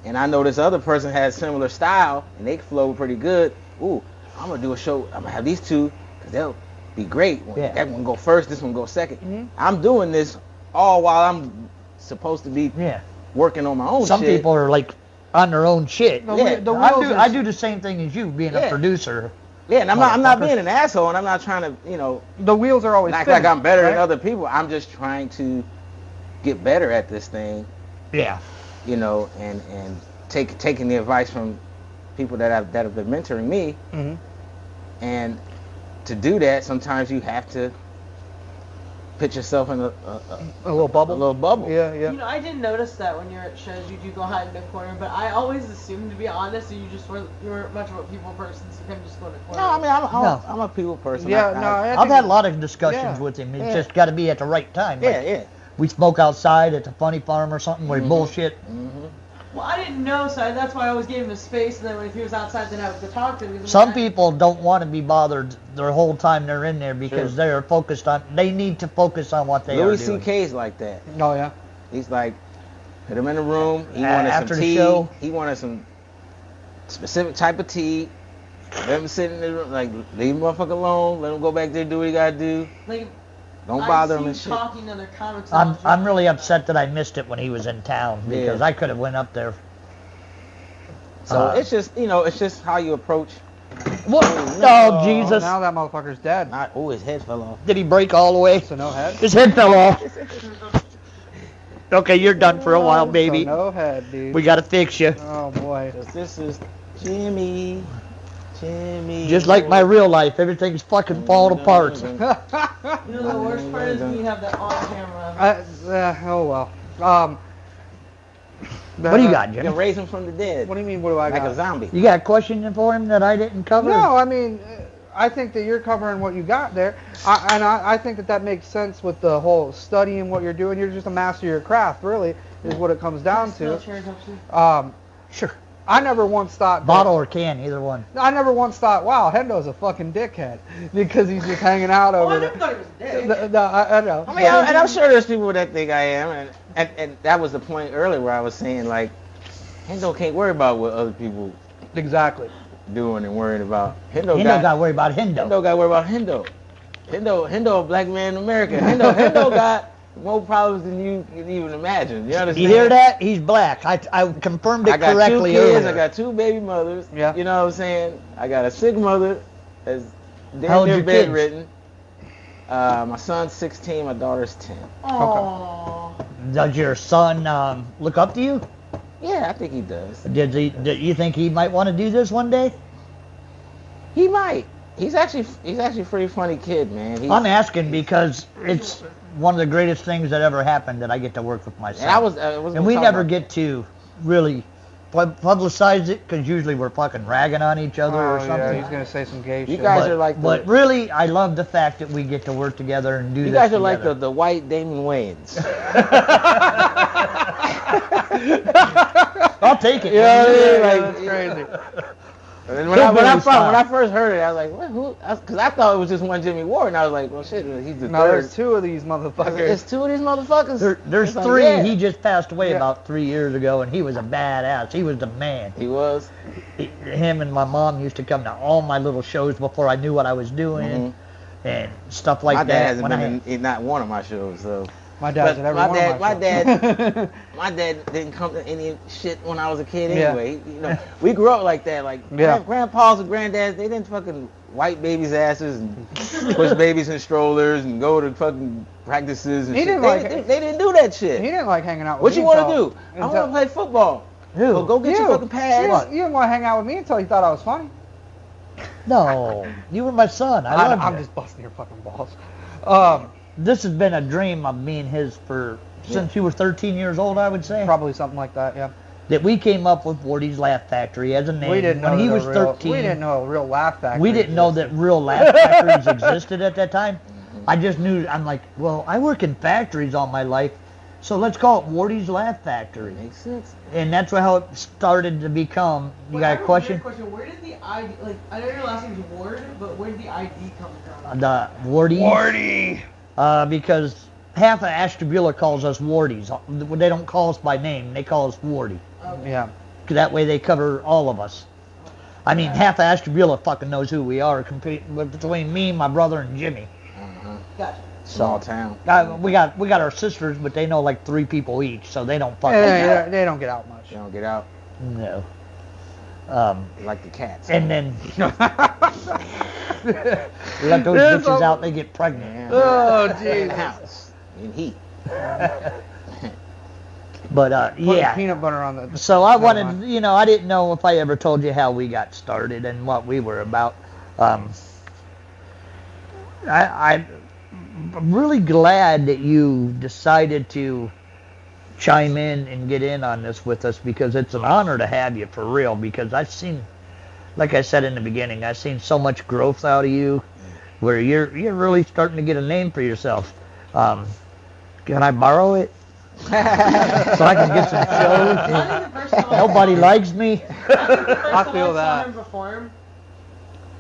and I know this other person has similar style and they flow pretty good, ooh, I'm gonna do a show. I'm gonna have these two because they'll be great. Yeah. That one go first, this one go 2nd. Mhm. I'm doing this all while I'm supposed to be Yeah. working on my own Some shit. people are like on their own shit. The Yeah. whe- the I wheels do. are- I do the same thing as you, being a Yeah. producer. Yeah, and I'm not Motherfucker. being an asshole, and I'm not trying to, The wheels are always act spinning, like I'm better than right? other people. I'm just trying to get better at this thing, Yeah. and taking the advice from people that have been mentoring me. Mhm. And to do that, sometimes you have to put yourself in a little bubble. A little bubble. Yeah. You know, I didn't notice that when you're at shows, you do go hide in a corner, but I always assumed, to be honest, that you weren't much of a people person, so you kind of just go in a corner. No, I mean, I'm a people person. Yeah, I've had a lot of discussions Yeah. with him. It's just got to be at the right time. Yeah, Like, yeah. we smoke outside at the funny farm or something where he bullshit. Well, I didn't know, so that's why I always gave him the space, and then if he was outside, then I would go talk to him. Some people don't want to be bothered their whole time they're in there because they're focused on. They need to focus on what they Louis are doing. C.K.'s like that. Oh yeah. He's like, put him in a room. He wanted After some the tea. show. He wanted some specific type of tea. Let him sit in the room, like, leave him motherfucker alone. Let him go back there and do what he gotta do. Like, Don't bother him and I've shit. seen talking to other comics. I'm really upset that I missed it when he was in town because I could have went up there. So it's just, it's just how you approach. What? Oh, Jesus. Now that motherfucker's dead. Oh, his head fell off. Did he break all the way? So no head. His head fell off. Okay, you're done for a while, baby. So no head, dude. We got to fix you. Oh boy. This is Jimmy. Just like my real life, everything's fucking falling apart. You know, the worst part is when you have that on camera. Oh well. What do you got, You Jimmy? can raise him from the dead. What do you mean? What do I Like got? a zombie. You got a question for him that I didn't cover? No, I mean, I think that you're covering what you got there, I think that makes sense with the whole studying what you're doing. You're just a master of your craft, really, is what it comes down to. Sure. I never once thought Bottle or can, either one. I never once thought, wow, Hendo's a fucking dickhead because he's just hanging out over I there. never thought he was a dick. No, I know. I mean, and I'm sure there's people that think I am, and that was the point earlier where I was saying, like, Hendoh can't worry about what other people Exactly. doing and worrying about. Hendoh got to worry about Hendoh. Hendoh got to worry about Hendoh. Hendoh, a black man in America. Hendoh got more problems than you can even imagine. You understand? You hear that? He's black. I confirmed it I got correctly 2 kids. earlier. I got 2 baby mothers. Yeah. You know what I'm saying? I got a sick mother that's How damn old's near your kids? bedridden. My son's 16. My daughter's 10. Aww. Does your son look up to you? Yeah, I think he does. Do you think he might want to do this one day? He might. He's actually a pretty funny kid, man. I'm asking because it's one of the greatest things that ever happened that I get to work with my son. And we never get to really publicize it because usually we're fucking ragging on each other or something. Yeah, he's gonna say some gay shit. You guys are like But really, I love the fact that we get to work together and do this you guys are like together. the white Damon Wayans. I'll take it. That's crazy. And when I first heard it, I was like, what? Who? Because I thought it was just one Jimmy Ward, and I was like, well, shit, he's the No, third. there's 2 of these motherfuckers. There's 2 of these motherfuckers. There's It's like, 3. yeah. He just passed away Yeah. about 3 years ago, and he was a badass. He was the man. He was. Him and my mom used to come to all my little shows before I knew what I was doing and stuff like My that. dad hasn't When been in not one of my shows, so. My dad's at every one of my shows. My dad didn't come to any shit when I was a kid Yeah. anyway. You know, we grew up like that. Like grandpas and granddads, they didn't fucking wipe babies' asses and push babies in strollers and go to fucking practices and He shit. didn't They didn't do that shit. He didn't like hanging out with What me. you want to until- do? I want to play football. Who? Well, go get your fucking pads. You didn't want to hang out with me until you thought I was funny. No, you were my son. I love I'm you. just busting your fucking balls. This has been a dream of me and his since you were 13 years old, I would say. Probably something like that, yeah. That we came up with Wardy's Laugh Factory as a name We didn't know when he that was a real, 13. We didn't know a real laugh factory. We didn't know that real laugh factories existed at that time. I just knew, I'm like, well, I work in factories all my life, so let's call it Wardy's Laugh Factory. Makes sense. And that's how it started to become. You got a question? Where did the ID, like, I know your last name's Ward, but where did the ID come from? The Wardy? Wardy! Because half of Ashtabula calls us Wardies. They don't call us by name. They call us Wardy. Okay. Yeah. That way they cover all of us. I mean, half of Ashtabula fucking knows who we are between me, my brother, and Jimmy. Gotcha. Small town. We got our sisters, but they know like 3 people each, so they don't fucking They don't get out much. You don't get out No. like the cats. And then we let those bitches out, they get pregnant. Oh, in the jeez. house. In heat. But Put yeah. peanut butter on the... So I Never wanted, mind. I didn't know if I ever told you how we got started and what we were about. I'm really glad that you decided to chime in and get in on this with us, because it's an honor to have you for real, because I've seen, like I said in the beginning, I've seen so much growth out of you where you're really starting to get a name for yourself. Can I borrow it? So I can get some shows. Nobody likes me. I feel I saw that. him perform.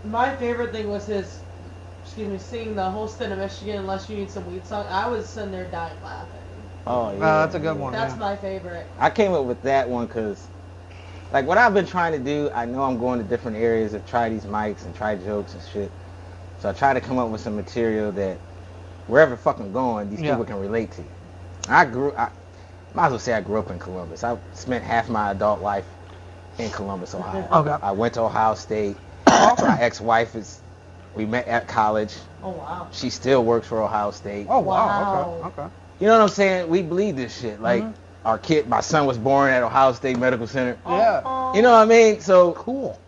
My favorite thing was his, singing the whole state of Michigan, Unless You Need Some Weed song. I was sitting there dying laughing. Oh, yeah. That's a good one. That's yeah. my favorite. I came up with that one because, like, what I've been trying to do, I know I'm going to different areas to try these mics and try jokes and shit. So I try to come up with some material that, wherever fucking going, these people can relate to. I might as well say I grew up in Columbus. I spent half my adult life in Columbus, Ohio. Okay. I went to Ohio State. My ex-wife we met at college. Oh, wow. She still works for Ohio State. Oh, wow. Wow. Okay. You know what I'm saying? We believe this shit. Like, my son was born at Ohio State Medical Center. Yeah. You know what I mean? So Cool.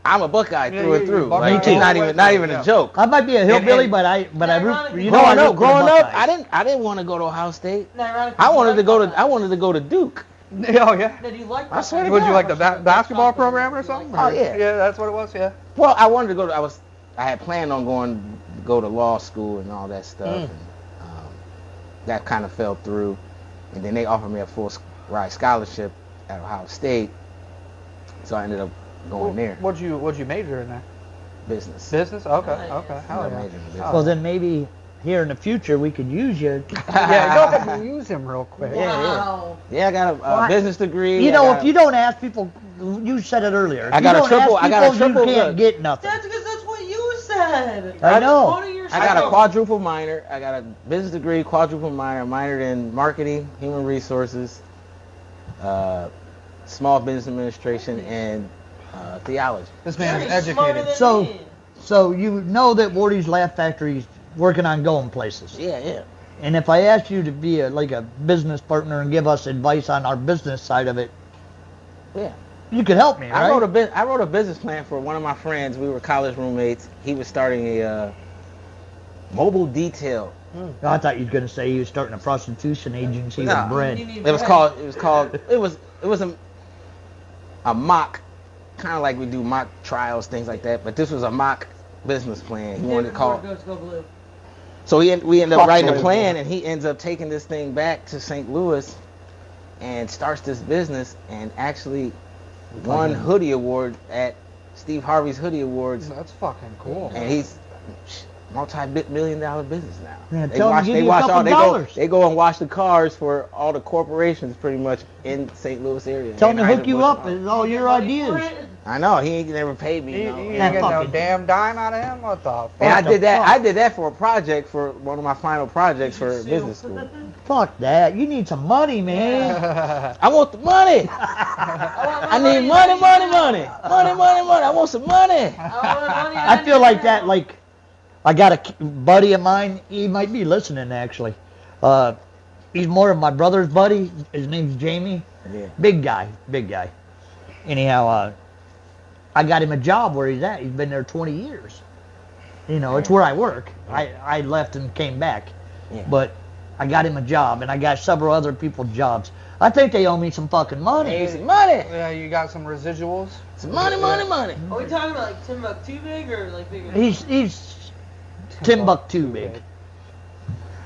I'm a Buckeye through and through. Buckeye Like, all it's not the even a joke. I might be a hillbilly, And- but I Ironically, you know, I root for the growing up, Buckeyes. I didn't want to go to Ohio State. And ironically, I you wanted like to go to Duke. Oh, yeah. Did you like I swear to Would you God. like the basketball program or something? Oh, yeah. Yeah, that's what it was, yeah. Well, I wanted to go. I had planned on go to law school and all that stuff. And, that kind of fell through, and then they offered me a full ride scholarship at Ohio State, so I ended up going there. What'd you major in there? Business. Business? Okay, Nice. okay. Hell I yeah. majored in business. Well, then maybe here in the future we could use you. Yeah, go ahead and use him real quick. Wow. Yeah, I got a business degree. You know, I got if you don't ask people, you said it earlier. If I you got a don't triple- ask I got a people, triple- You can't get nothing. That's because that's what you said. I know. Quoting I yourself. got a quadruple minor. I got a business degree, quadruple minor. I minored in marketing, human resources, small business administration, and theology. This man's You're smarter educated. than So- me. So you know that Wardy's Laugh Factory's working on going places. Yeah. And if I asked you to be like a business partner and give us advice on our business side of it, Yeah. you could help me, right? I wrote a business plan for one of my friends. We were college roommates. He was starting a mobile detail. I thought you were going to say he was starting a prostitution agency No. with bread. You need It was bread. a mock, kind of like we do mock trials, things like that. But this was a mock business plan. He wanted to call. Goes go blue. So we end up writing a Fuck plan, and he ends up taking this thing back to St. Louis and starts this business, and actually won hoodie award at Steve Harvey's Hoodie Awards, That's fucking cool. and he's multi-million-dollar business now. Yeah, tell him to give you a couple dollars. They go and wash the cars for all the corporations pretty much in St. Louis area. Tell him to hook you Anheuser-Busch up. and all. It's all your Money for ideas. it? I know he ain't never paid me. You no. ain't Yeah, getting no fucking- damn dime out of him? What the fuck? And I the did that. fuck? I did that for a project for one of my final projects for business school. Fuck that. You need some money, man. I want the money. I need money. I want some money. I feel like that, like, I got a buddy of mine, he might be listening actually. He's more of my brother's buddy. His name's Jamie. Yeah. Big guy. Anyhow, I got him a job where he's at. He's been there 20 years. You know, it's where I work. I left and came back. Yeah. But I got him a job, and I got several other people's jobs. I think they owe me some fucking money. Hey, some money. Yeah, you got some residuals? Some money. Are we talking about like Timbuktu big or like bigger? He's Timbuktu big.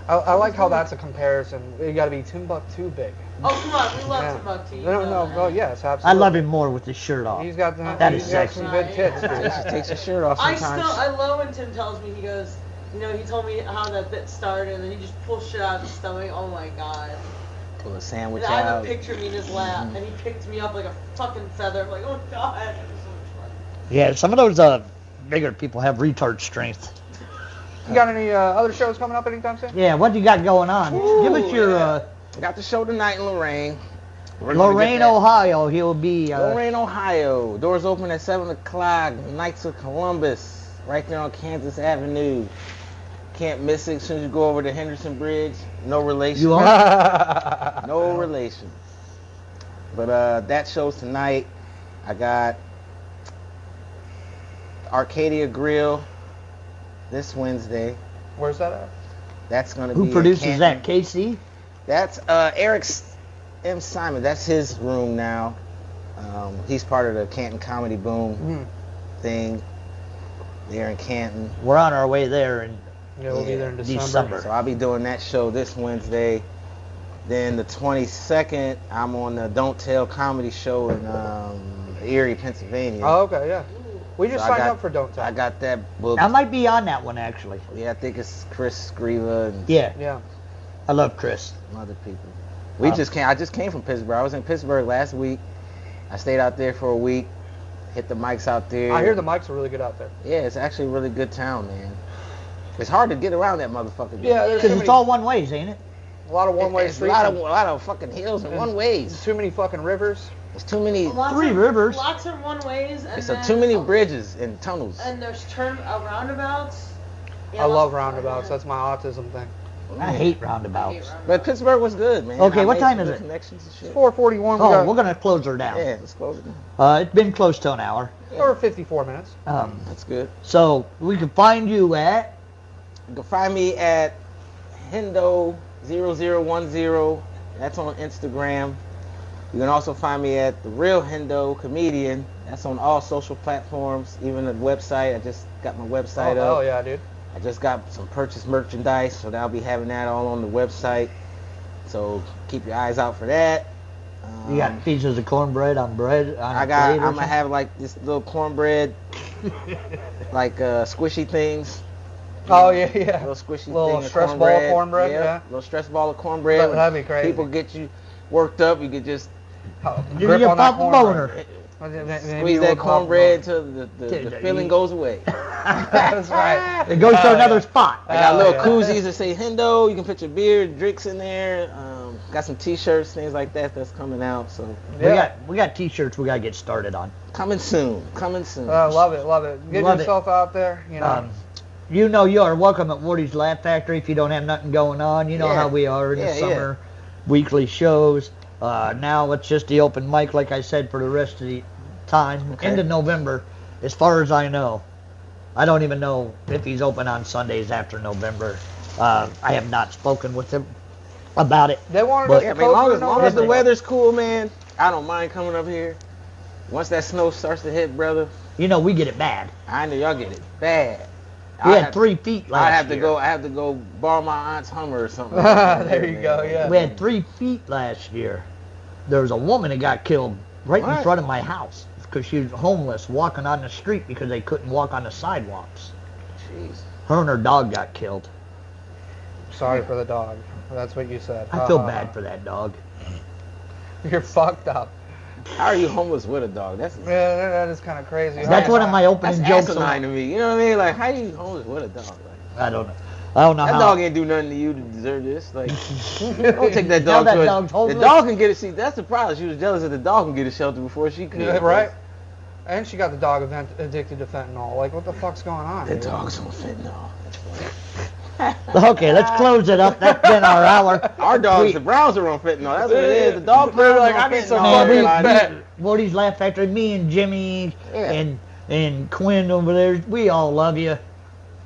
I like how that's a comparison. You got to be Timbuktu big. Oh come on, we love Yeah. Timbuktu. you No, know no, that. well, yes, I absolutely. love him more with his shirt off. He's got That is he's got sexy. some good tits, dude. Takes your shirt off I sometimes. love when Tim tells me, he goes, you know, he told me how that bit started, and then he just pulls shit out of his stomach. Oh my god. Pull a sandwich And I have out. a picture of me in his lap, and he picked me up like a fucking feather. I'm like, oh god. It was so much fun. Yeah, some of those bigger people have retard strength. You got any other shows coming up anytime soon? Yeah, what you got going on? Give us your Got the show tonight in Lorraine. We're gonna Lorraine, get that- Ohio. He'll be Lorraine, Ohio. Doors open at 7 o'clock. Knights of Columbus, right there on Kansas Avenue. Can't miss it as soon as you go over the Henderson Bridge. No relation. You are? No relation. But that show's tonight. I got Arcadia Grill this Wednesday. Where's that at? That's going to be Who in produces that? Canton. KC? That's Eric M. Simon. That's his room now. He's part of the Canton Comedy Boom thing there in Canton. We're on our way there, and Yeah, we'll be there in December. December. So I'll be doing that show this Wednesday. Then the 22nd, I'm on the Don't Tell Comedy Show in Erie, Pennsylvania. Oh, okay, yeah. We just So I signed got- up for Don't Tell. I got that booked. I might be on that one actually. Yeah, I think it's Chris Scriva and Yeah, Yeah. I love Chris. some other people. I just came from Pittsburgh. I was in Pittsburgh last week. I stayed out there for a week. Hit the mics out there. I hear the mics are really good out there. Yeah, it's actually a really good town, man. It's hard to get around that motherfucker. Yeah, there's Because it's all one ways, ain't it? a lot of one-way It's a streets. lot of fucking hills and one ways. Too many fucking rivers. There's too many. Three rivers. Lots of one ways. And It's then, too many bridges and tunnels. And there's roundabouts. Yeah, I love lots of roundabouts. That's my autism thing. I hate roundabouts. But Pittsburgh was good, man. Okay, I what made time some is good it? Connections and shit. 4:41. Oh, we're gonna close her down. Yeah, let's close it down. It's been close to an hour. Or 54 minutes. That's good. So we can find you at. You can find me at Hendoh0010. That's on Instagram. You can also find me at The Real Hendoh Comedian. That's on all social platforms, even the website. I just got my website up. Oh, yeah, dude. I just got some purchased merchandise, so I'll be having that all on the website. So keep your eyes out for that. You got pieces of cornbread on bread. On I'm a plate or gonna something? have like this little cornbread, like squishy things. Oh, yeah, yeah. Little squishy Little thing of stress ball of cornbread, yeah. Little stress ball of cornbread. That'd be crazy. People get you worked up. You could just You Grip get on that pop a boner. cornbread. squeeze that cornbread until the feeling goes away. That's right. It goes to another spot. I got little yeah. koozies that say Hendoh. You can put your beer, drinks in there. Got some T-shirts, things like that that's coming out. So We got T-shirts we gotta get started on. coming soon. Coming soon. Love it, love it. Get Love yourself out there, you know. You know you are welcome at Wardy's Laugh Factory if you don't have nothing going on. You know Yeah. how we are in the Yeah, yeah. summer. Weekly shows. Now it's just the open mic, like I said, for the rest of the time. Okay. End of November, as far as I know. I don't even know if he's open on Sundays after November. I have not spoken with him about it. They wanted But- us Yeah, to but as long close as, it long as the November. weather's cool, man, I don't mind coming up here. Once that snow starts to hit, brother, You know we get it bad. I know y'all get it bad. We I had have- 3 feet last I have to year. go. I have to go borrow my aunt's Hummer or something. There you go, yeah. We had 3 feet last year. There was a woman that got killed right in What? front of my house because she was homeless walking on the street because they couldn't walk on the sidewalks. Jeez. Her and her dog got killed. Sorry for the dog. That's what you said. I feel bad for that dog. You're fucked up. How are you homeless with a dog? That's Yeah, that is kind of crazy. That's one of my opening that's jokes. asinine to me. You know what I mean? Like, how you homeless with a dog? Like, I don't know. I don't know that how. dog ain't do nothing to you to deserve this. Like, don't take that Now dog that to dog's the homeless. dog can get it. See, that's the problem. She was jealous that the dog can get a shelter before she could. Yeah, right? And she got the dog addicted to fentanyl. Like, what the fuck's going on? The dude? dog's on fentanyl. Okay, let's close it up. That's been our hour. Our dogs, We- the Browns are on fentanyl. That's what it is. The dog They're pound's like, on I need some fentanyl. Man, fucking Like, bet. Wardy's Laugh Factory, me and Jimmy Yeah. and Quinn over there, we all love you.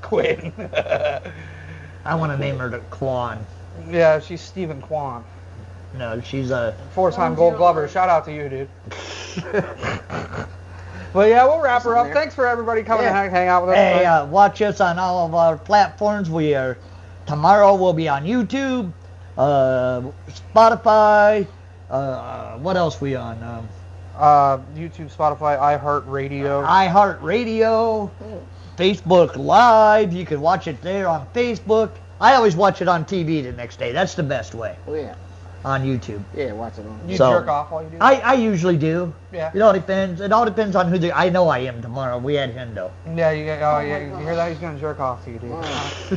Quinn. I want to name her the Quan. Yeah, she's Stephen Kwan. No, she's a. 4-time Gold Glover. Shout out to you, dude. But yeah, we'll wrap her up. there. Thanks for everybody coming Yeah. to hang out with us. Hey, tonight. watch us on all of our platforms. We are tomorrow. We'll be on YouTube, Spotify. What else we on? YouTube, Spotify, iHeartRadio. iHeartRadio, Facebook Live. You can watch it there on Facebook. I always watch it on TV the next day. That's the best way Oh, yeah. on YouTube. Yeah, watch it on. You So- jerk off while you do that? I usually do. Yeah. It all depends. It all depends on who the. I know I am tomorrow. We had Hendo. Yeah, you hear that? He's gonna jerk off to you, dude.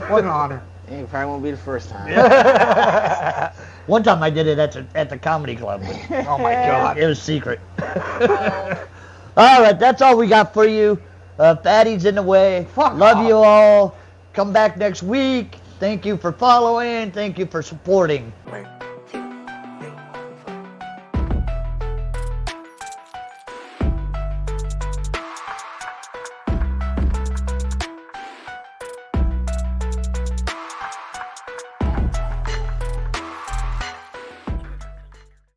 What an honor. Yeah, it probably won't be the first time. One time I did it at the comedy club. Oh my God. It was secret. All right, that's all we got for you. Fatty's in the way. Fuck Love off. you all. Come back next week. Thank you for following. Thank you for supporting. Right.